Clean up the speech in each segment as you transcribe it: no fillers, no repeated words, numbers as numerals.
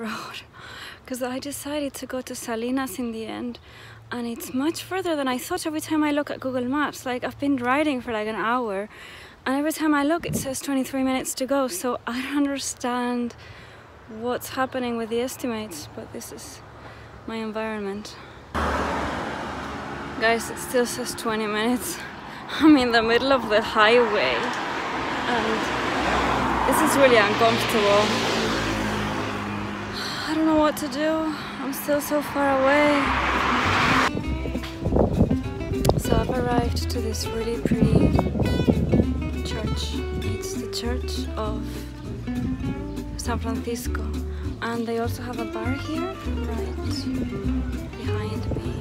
road because I decided to go to Salinas in the end, and it's much further than I thought. Every time I look at Google Maps, like I've been riding for like an hour, and every time I look it says 23 minutes to go, so I don't understand what's happening with the estimates, but this is my environment. Guys, it still says 20 minutes. I'm in the middle of the highway and this is really uncomfortable. I don't know what to do. I'm still so far away. So I've arrived to this really pretty church. It's the Church of San Francisco, and they also have a bar here right behind me,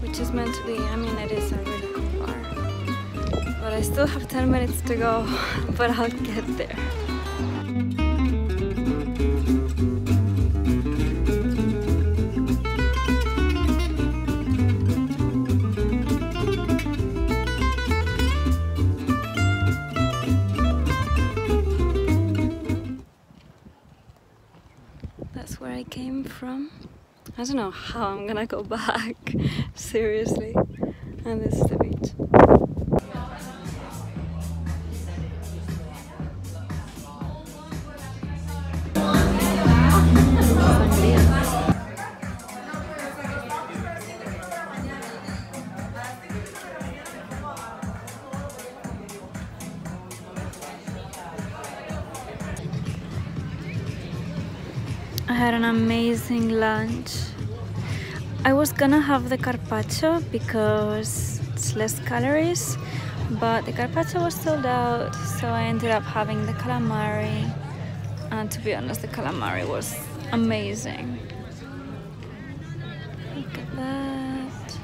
which is meant to be, I mean, it is a really cool bar, but I still have 10 minutes to go, but I'll get there. That's where I came from. I don't know how I'm gonna go back, seriously. And this is the beach. I had an amazing lunch. I was gonna have the carpaccio because it's less calories, but the carpaccio was sold out, so I ended up having the calamari, and to be honest, the calamari was amazing. Look at that.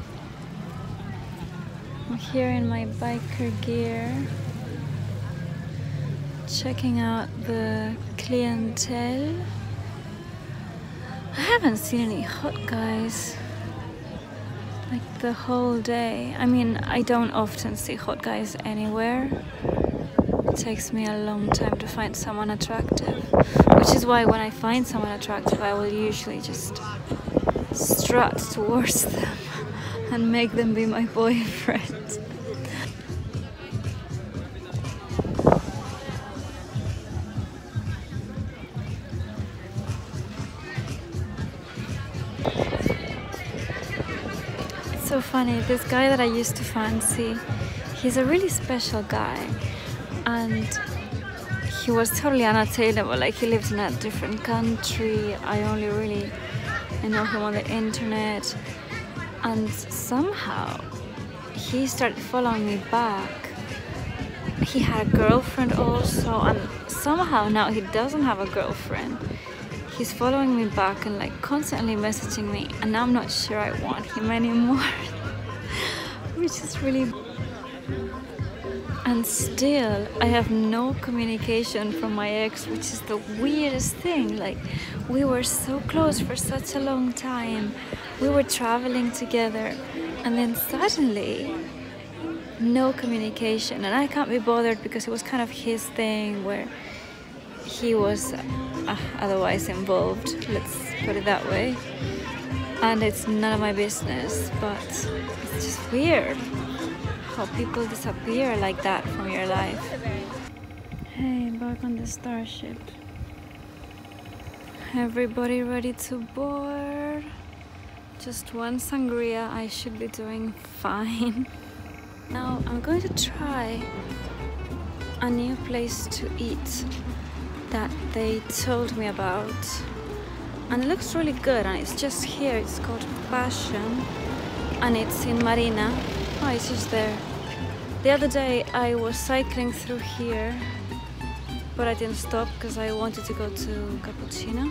I'm here in my biker gear, checking out the clientele. I haven't seen any hot guys like the whole day. I mean, I don't often see hot guys anywhere. It takes me a long time to find someone attractive, which is why when I find someone attractive, I will usually just strut towards them and make them be my boyfriend. So funny, this guy that I used to fancy, he's a really special guy, and he was totally unattainable. Like, he lived in a different country. I know him on the internet, and somehow he started following me back. He had a girlfriend also, and somehow now he doesn't have a girlfriend. He's following me back and like constantly messaging me, and I'm not sure I want him anymore. Which is really... And still I have no communication from my ex, which is the weirdest thing. Like, we were so close for such a long time, we were traveling together, and then suddenly no communication. And I can't be bothered because it was kind of his thing where he was otherwise involved, let's put it that way, and it's none of my business. But it's just weird how people disappear like that from your life. Hey, back on the starship. Everybody ready to board? Just one sangria, I should be doing fine. Now I'm going to try a new place to eat that they told me about, and it looks really good, and it's just here. It's called Passion, and it's in Marina. Oh, it's just there. The other day I was cycling through here, but I didn't stop because I wanted to go to Cappuccino.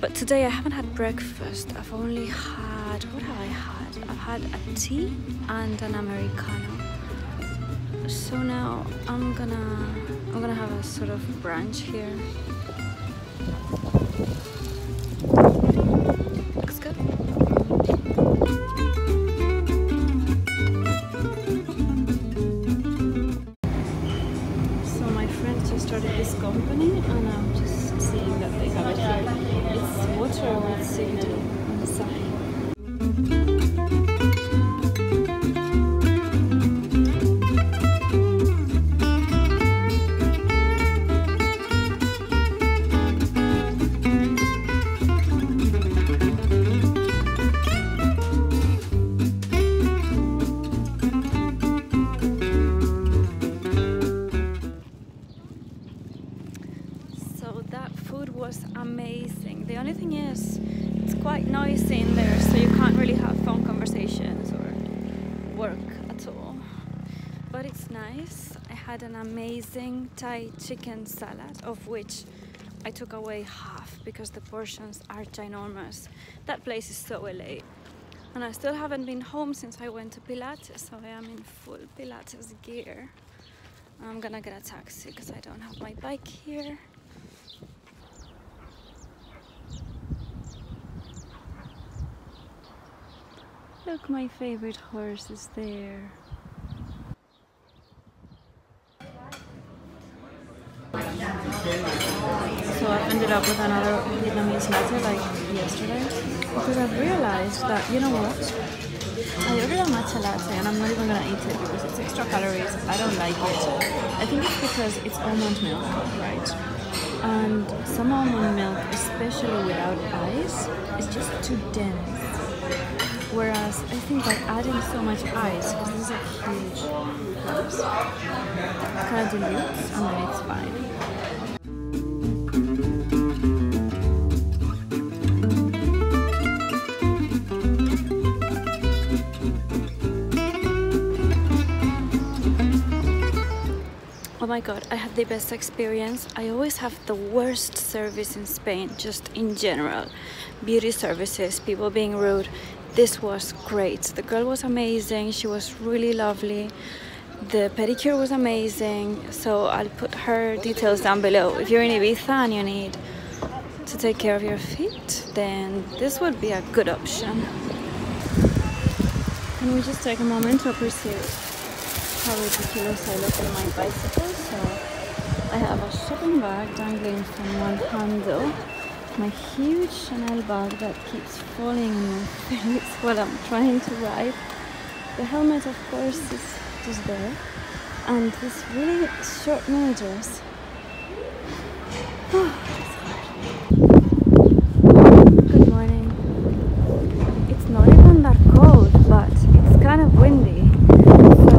But today I haven't had breakfast. I've only had, what have I had? I've had a tea and an Americano. So now I'm gonna have a sort of brunch here. Looks good. So my friend just started this company, and I'm just seeing that they have it here. It's water with seaweed on the side. Was amazing. The only thing is it's quite noisy in there, so you can't really have phone conversations or work at all, but it's nice. I had an amazing Thai chicken salad, of which I took away half because the portions are ginormous. That place is so LA, and I still haven't been home since I went to Pilates, so I am in full Pilates gear. I'm gonna get a taxi because I don't have my bike here. Look, my favorite horse is there. So I ended up with another Vietnamese latte like yesterday because I've realized that, you know what? I ordered a matcha latte and I'm not even gonna eat it because it's extra calories. I don't like it. I think it's because it's almond milk, right? And some almond milk, especially without ice, is just too dense. Whereas I think by adding so much ice, because this is a huge cups, kind of dilutes and then it's fine. Oh my god, I had the best experience. I always have the worst service in Spain, just in general. Beauty services, people being rude. This was great. The girl was amazing. She was really lovely. The pedicure was amazing. So I'll put her details down below. If you're in Ibiza and you need to take care of your feet, then this would be a good option. Can we just take a moment to appreciate how ridiculous I look on my bicycle? So I have a shopping bag dangling from one handle. My huge Chanel bag that keeps falling on my face while I'm trying to ride. The helmet, of course, is just there. And this really short mini dress. Good morning. It's not even that cold, but it's kind of windy. So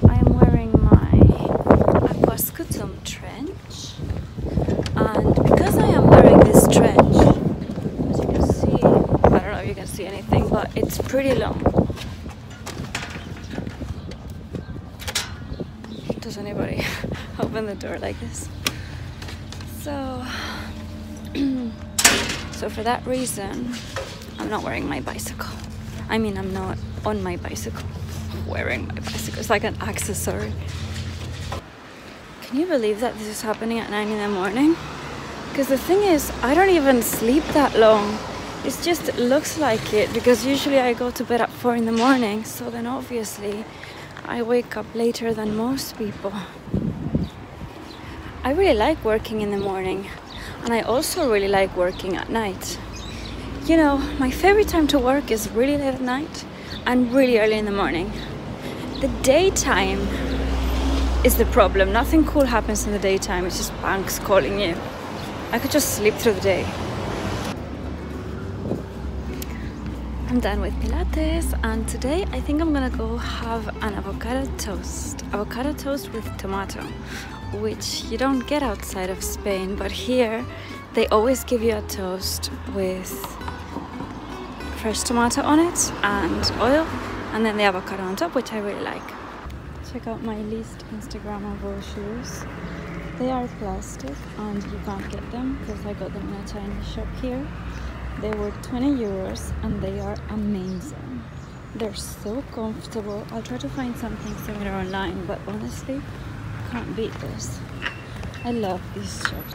I am wearing my Aquascutum trench. And because I am wearing this trench, as you can see, I don't know if you can see anything, but it's pretty long. Does anybody open the door like this? So for that reason, I'm not wearing my bicycle. I mean, I'm not on my bicycle, wearing my bicycle. It's like an accessory. Can you believe that this is happening at 9 in the morning? Because the thing is, I don't even sleep that long. It just looks like it because usually I go to bed at 4 in the morning. So then obviously I wake up later than most people. I really like working in the morning, and I also really like working at night. You know, my favorite time to work is really late at night and really early in the morning. The daytime is the problem. Nothing cool happens in the daytime. It's just banks calling you. I could just sleep through the day. I'm done with Pilates, and today I think I'm gonna go have an avocado toast. Avocado toast with tomato, which you don't get outside of Spain, but here they always give you a toast with fresh tomato on it and oil, and then the avocado on top, which I really like. Check out my least Instagrammable shoes. They are plastic and you can't get them because I got them in a Chinese shop here. They were 20 euros and they are amazing. They're so comfortable. I'll try to find something similar online, but honestly, can't beat this. I love these shops.